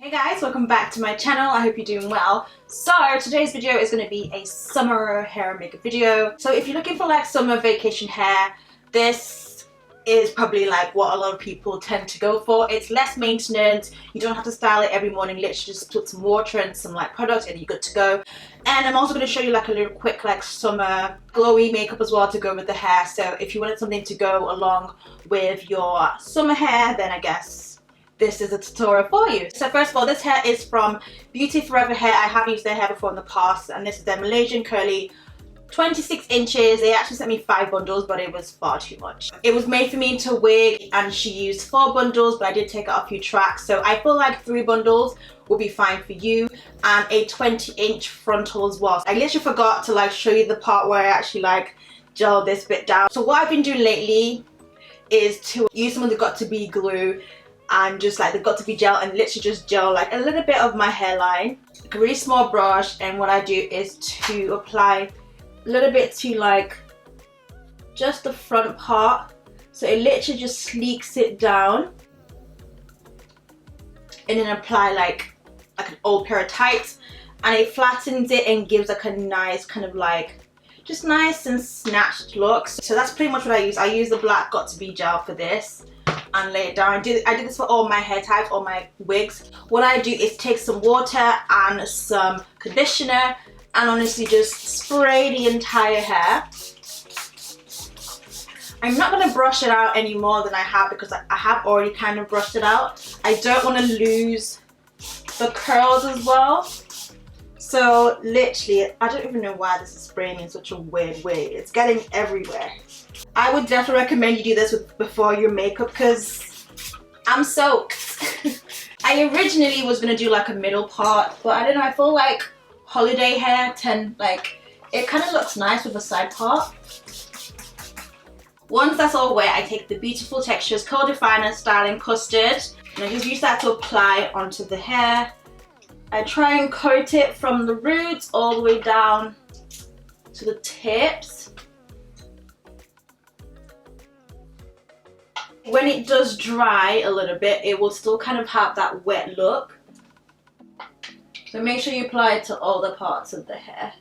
Hey guys, welcome back to my channel. I hope you're doing well. So today's video is going to be a summer hair and makeup video. So if you're looking for like summer vacation hair, this is probably like what a lot of people tend to go for. It's less maintenance, you don't have to style it every morning, literally just put some water and some like product and you're good to go. And I'm also going to show you like a little quick like summer glowy makeup as well to go with the hair. So if you wanted something to go along with your summer hair, then I guess this is a tutorial for you. So first of all, this hair is from Beauty Forever Hair. I have used their hair before in the past, and this is their Malaysian curly 26 inches. They actually sent me 5 bundles, but it was far too much. It was made for me into a wig, and she used 4 bundles, but I did take out a few tracks. So I feel like 3 bundles will be fine for you, and a 20-inch frontal as well. I literally forgot to like show you the part where I actually like gel this bit down. So what I've been doing lately is to use some of the Got To Be glue and just like the Got To Be gel and literally just gel like a little bit of my hairline. Like a really small brush, and what I do is to apply a little bit to like just the front part, so it literally just sleeks it down, and then apply like an old pair of tights, and it flattens it and gives like a nice kind of like just nice and snatched looks. So that's pretty much what I use. I use the black Got To Be gel for this and lay it down. I did this for all my hair types, all my wigs. What I do is take some water and some conditioner and honestly just spray the entire hair. I'm not going to brush it out any more than I have because I have already kind of brushed it out. I don't want to lose the curls as well. So literally, I don't even know why this is spraying in such a weird way. It's getting everywhere. I would definitely recommend you do this before your makeup because I'm soaked. I originally was going to do like a middle part, but I don't know, I feel like holiday hair it kind of looks nice with a side part. Once that's all wet, I take the Beautiful Textures Curl Definer Styling Custard and I just use that to apply onto the hair. I try and coat it from the roots all the way down to the tips. When it does dry a little bit, it will still kind of have that wet look. So make sure you apply it to all the parts of the hair.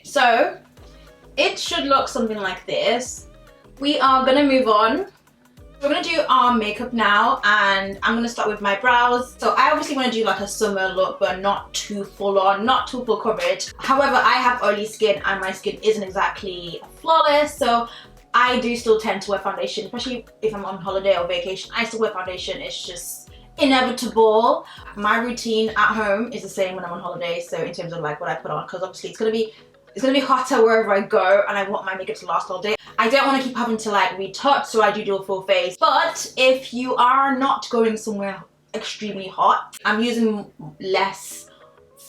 So it should look something like this. We are going to move on. We're going to do our makeup now, and I'm going to start with my brows. So I obviously want to do like a summer look, but not too full on, not too full coverage. However, I have oily skin and my skin isn't exactly flawless, so I do still tend to wear foundation, especially if I'm on holiday or vacation. I still wear foundation. It's just inevitable. My routine at home is the same when I'm on holiday, so in terms of like what I put on, because obviously it's going to be hotter wherever I go, and I want my makeup to last all day. I don't want to keep having to like retouch, so I do a full face. But if you are not going somewhere extremely hot, I'm using less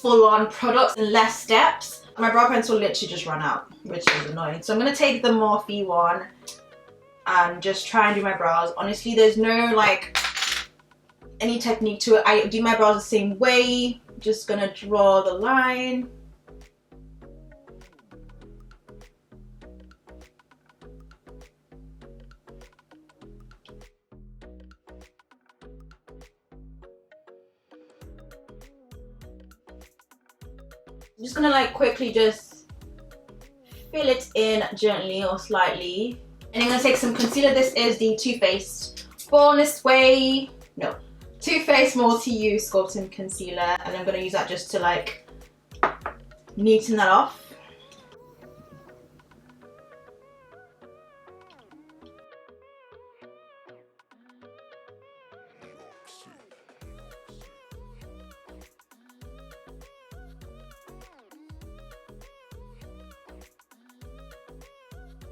full-on products and less steps. My brow pencil literally just ran out, which is annoying. So I'm going to take the Morphe one and just try and do my brows. Honestly, there's no like any technique to it. I do my brows the same way. Just going to draw the line. I'm just gonna like quickly just fill it in gently or slightly. And I'm gonna take some concealer. This is the Too Faced Too Faced Multi-Use Sculpting Concealer. And I'm gonna use that just to like neaten that off.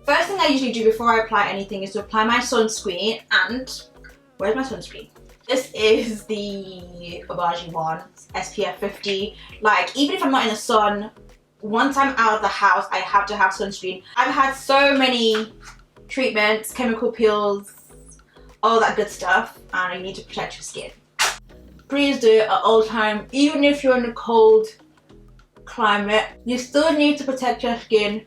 First thing I usually do before I apply anything is to apply my sunscreen, and where's my sunscreen? This is the Obagi one, SPF 50. Like, even if I'm not in the sun, once I'm out of the house, I have to have sunscreen. I've had so many treatments, chemical peels, all that good stuff, and you need to protect your skin. Please do it at all time, even if you're in a cold climate, you still need to protect your skin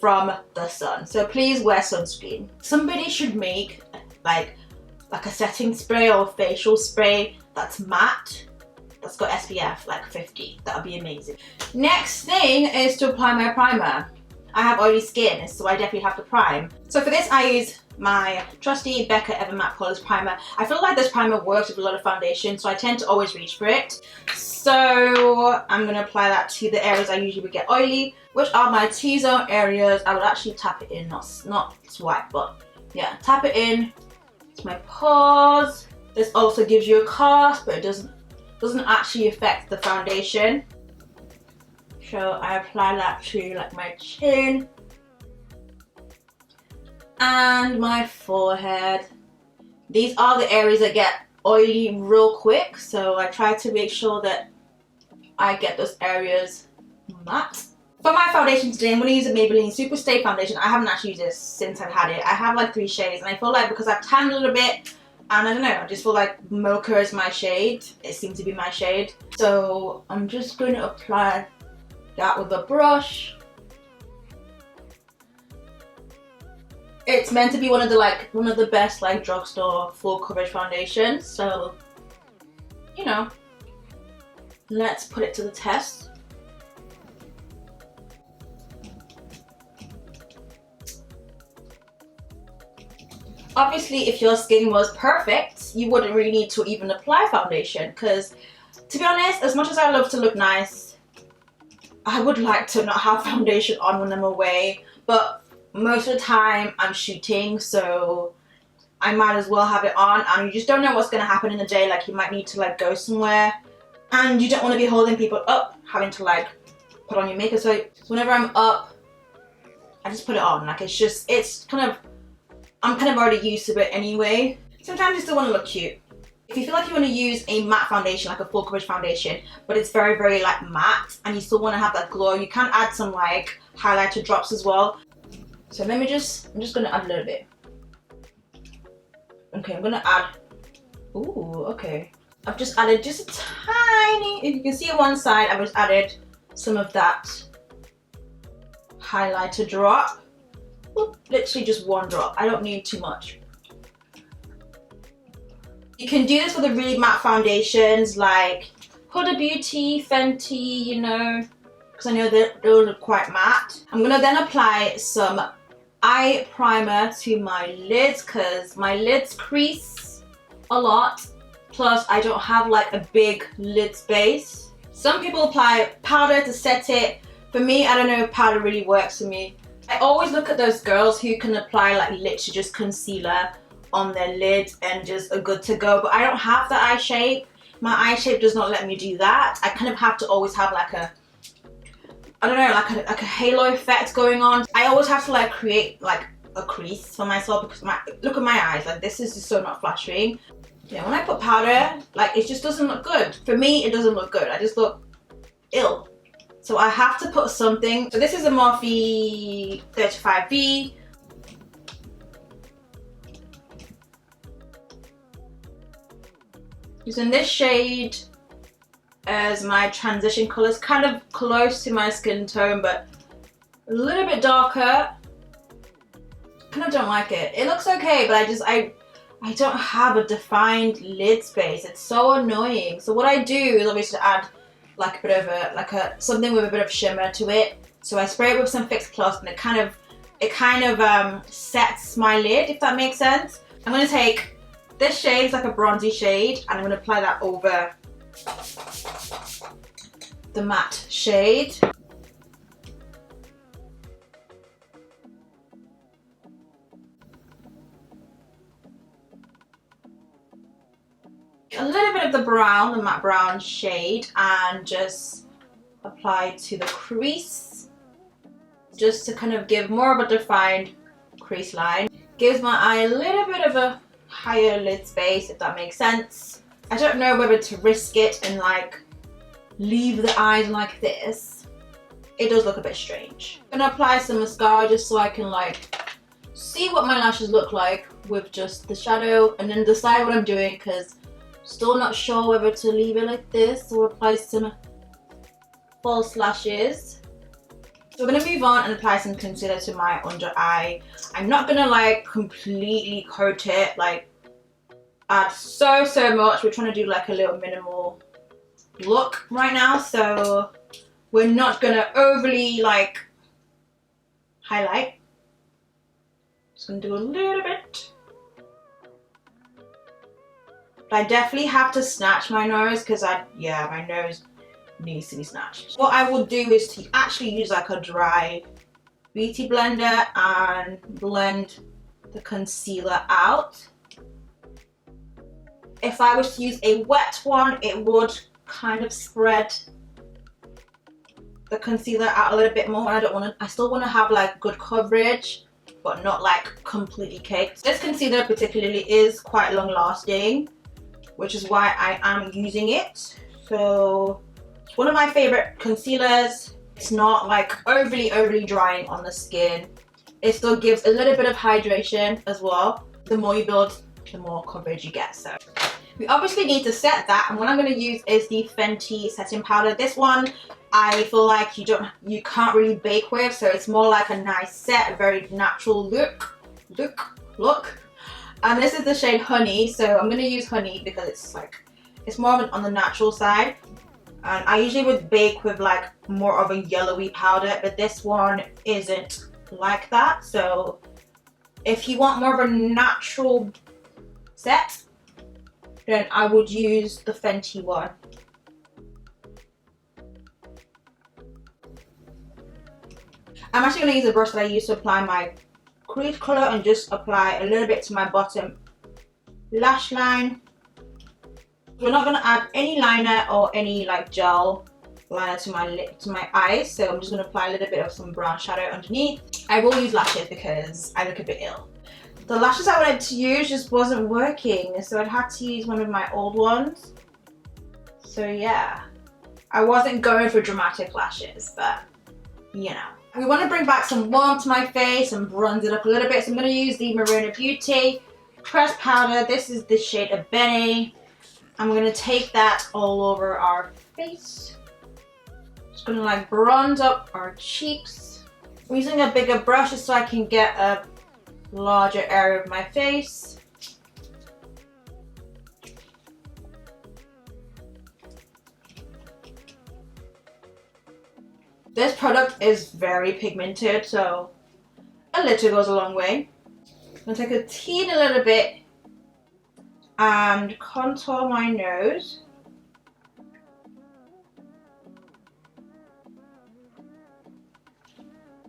from the sun. So please wear sunscreen. Somebody should make like a setting spray or facial spray that's matte, that's got SPF like 50. That would be amazing. Next thing is to apply my primer. I have oily skin, so I definitely have to prime. So for this, I use my trusty Becca Ever Matte Poreless Primer. I feel like this primer works with a lot of foundation, so I tend to always reach for it. So I'm going to apply that to the areas I usually would get oily, which are my T-zone areas. I would actually tap it in, not swipe, but yeah, tap it in to my pores. This also gives you a cast, but it doesn't actually affect the foundation. So I apply that to like my chin and my forehead. These are the areas that get oily real quick, so I try to make sure that I get those areas matte. For my foundation today, I'm going to use a Maybelline Superstay foundation. I haven't actually used this since I've had it. I have like 3 shades, and I feel like because I've tanned a little bit, and I don't know, I just feel like Mocha is my shade. It seems to be my shade. So I'm just going to apply that with a brush. It's meant to be one of the best like drugstore full coverage foundations. So, you know, let's put it to the test. Obviously, if your skin was perfect, you wouldn't really need to even apply foundation, because to be honest, as much as I love to look nice, I would like to not have foundation on when I'm away, but most of the time I'm shooting, so I might as well have it on, and you just don't know what's going to happen in the day. Like, you might need to like go somewhere, and you don't want to be holding people up, having to like put on your makeup. So whenever I'm up, I just put it on. Like, I'm kind of already used to it anyway. Sometimes you still want to look cute. If you feel like you want to use a matte foundation, like a full coverage foundation, but it's very, very like matte, and you still want to have that glow, you can add some like highlighter drops as well. So I'm just going to add a little bit. Okay, I'm going to add, ooh, okay. I've just added just a tiny, if you can see on one side, I've just added some of that highlighter drop. Literally just 1 drop. I don't need too much. You can do this with the really matte foundations like Huda Beauty, Fenty, you know, because I know that those are quite matte. I'm going to then apply some eye primer to my lids, because my lids crease a lot. Plus, I don't have like a big lid space. Some people apply powder to set it. For me, I don't know if powder really works for me. I always look at those girls who can apply like literally just concealer on their lid and just are good to go, but I don't have the eye shape. My eye shape does not let me do that. I kind of have to always have like a, I don't know, like a halo effect going on. I always have to like create like a crease for myself, because look at my eyes, like this is just so not flattering. Yeah, when I put powder, like it just doesn't look good. For me, it doesn't look good. I just look ill. So I have to put something. So this is a Morphe 35V. Using this shade as my transition color. It's kind of close to my skin tone, but a little bit darker. Kind of don't like it. It looks okay, but I don't have a defined lid space. It's so annoying. So what I do is obviously add like a bit of something with a bit of shimmer to it. So I spray it with some Fix Plus, and it kind of sets my lid, if that makes sense. I'm gonna take this shade, it's like a bronzy shade, and I'm gonna apply that over the matte shade. A little bit of the brown, the matte brown shade, and just apply to the crease, just to kind of give more of a defined crease line. Gives my eye a little bit of a higher lid space, if that makes sense. I don't know whether to risk it and like leave the eyes like this. It does look a bit strange. I'm gonna apply some mascara just so I can like see what my lashes look like with just the shadow, and then decide what I'm doing, because still not sure whether to leave it like this or apply some false lashes. So we're going to move on and apply some concealer to my under eye. I'm not going to like completely coat it, like add so much. We're trying to do like a little minimal look right now, so we're not going to overly like highlight. Just going to do a little bit. But I definitely have to snatch my nose because my nose needs to be snatched. What I will do is to actually use like a dry beauty blender and blend the concealer out. If I was to use a wet one, it would kind of spread the concealer out a little bit more. I still want to have like good coverage, but not like completely caked. This concealer particularly is quite long lasting, which is why I am using it. So it's one of my favorite concealers. It's not like overly drying on the skin. It still gives a little bit of hydration as well. The more you build, the more coverage you get. So we obviously need to set that, and what I'm going to use is the Fenty setting powder. This one I feel like you can't really bake with, so it's more like a nice set, a very natural look. And this is the shade Honey, so I'm going to use Honey because it's more on the natural side. And I usually would bake with like more of a yellowy powder, but this one isn't like that. So if you want more of a natural set, then I would use the Fenty one. I'm actually going to use a brush that I used to apply my crease color and just apply a little bit to my bottom lash line. We're not going to add any liner or any like gel liner to my eyes, so I'm just going to apply a little bit of some brown shadow underneath. I will use lashes because I look a bit ill. The lashes I wanted to use just wasn't working, so I'd had to use one of my old ones. So yeah, I wasn't going for dramatic lashes, but you know. We want to bring back some warmth to my face and bronze it up a little bit, so I'm going to use the Marena Beaute pressed powder. This is the shade Ebene. I'm going to take that all over our face. Just going to like bronze up our cheeks. I'm using a bigger brush just so I can get a larger area of my face. This product is very pigmented, so a little goes a long way. I'm going to take a teeny little bit and contour my nose.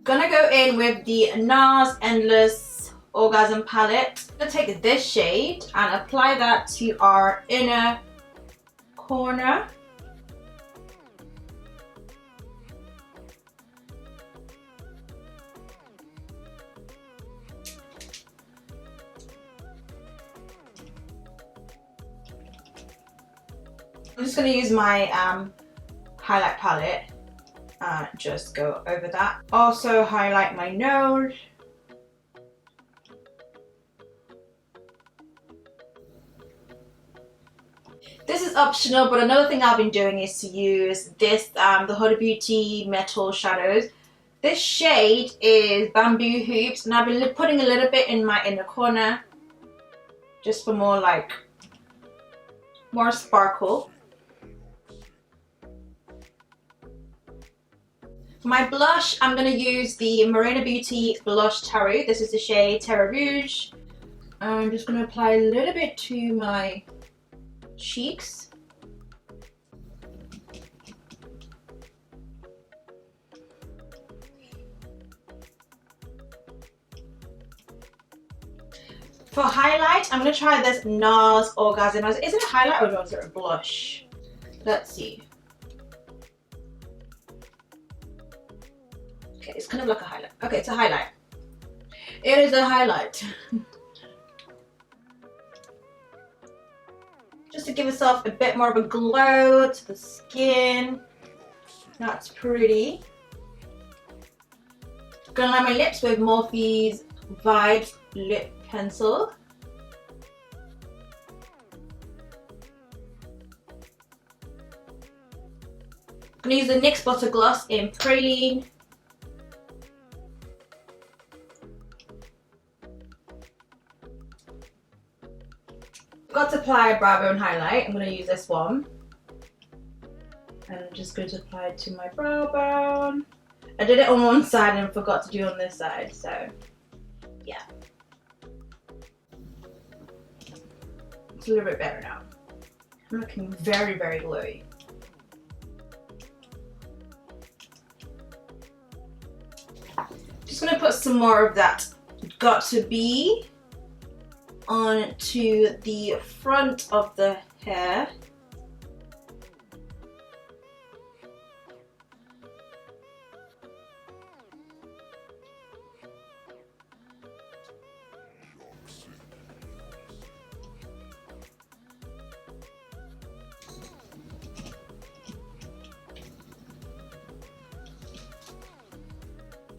Gonna go in with the NARS Endless Orgasm palette. I'm gonna take this shade and apply that to our inner corner. I'm just going to use my highlight palette and just go over that. Also highlight my nose. This is optional, but another thing I've been doing is to use this, the Huda Beauty Metal Shadows. This shade is Bamboo Hoops, and I've been putting a little bit in my inner corner just for more sparkle. For my blush, I'm going to use the Morena Beauty Blush Terre. This is the shade Terre Rouge. I'm just going to apply a little bit to my cheeks. For highlight, I'm going to try this NARS Orgasm. Is it a highlight or is it a blush? Let's see. Okay, it's kind of like a highlight. Okay, it's a highlight. It is a highlight. Just to give yourself a bit more of a glow to the skin. That's pretty. Gonna line my lips with Morphe's Vibes Lip Pencil. I'm going to use the NYX Butter Gloss in Praline. Got to apply a brow bone highlight. I'm going to use this one. And I'm just going to apply it to my brow bone. I did it on one side and forgot to do it on this side, so yeah. It's a little bit better now. I'm looking very, very glowy. Just gonna put some more of that Got to Be onto the front of the hair.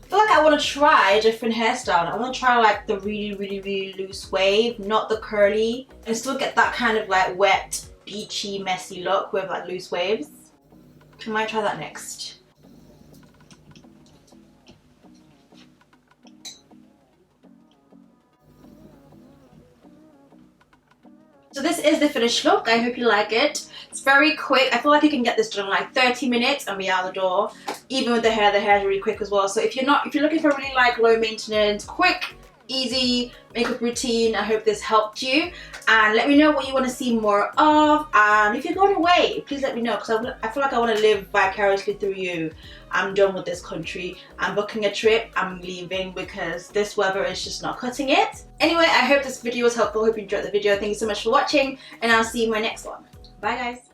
I feel like I want to try a different hairstyle. I want to try like the really, really, really loose wave, not the curly, and still get that kind of like wet, beachy, messy look with like loose waves. I might try that next. So this is the finished look. I hope you like it. It's very quick. I feel like you can get this done in like 30 minutes and be out the door. Even with the hair is really quick as well. So if you're looking for really like low maintenance, quick, easy makeup routine, I hope this helped you. And let me know what you want to see more of. And if you're going away, please let me know, because I feel like I want to live vicariously through you. I'm done with this country. I'm booking a trip. I'm leaving because this weather is just not cutting it. Anyway, I hope this video was helpful. I hope you enjoyed the video. Thank you so much for watching, and I'll see you in my next one. Bye guys.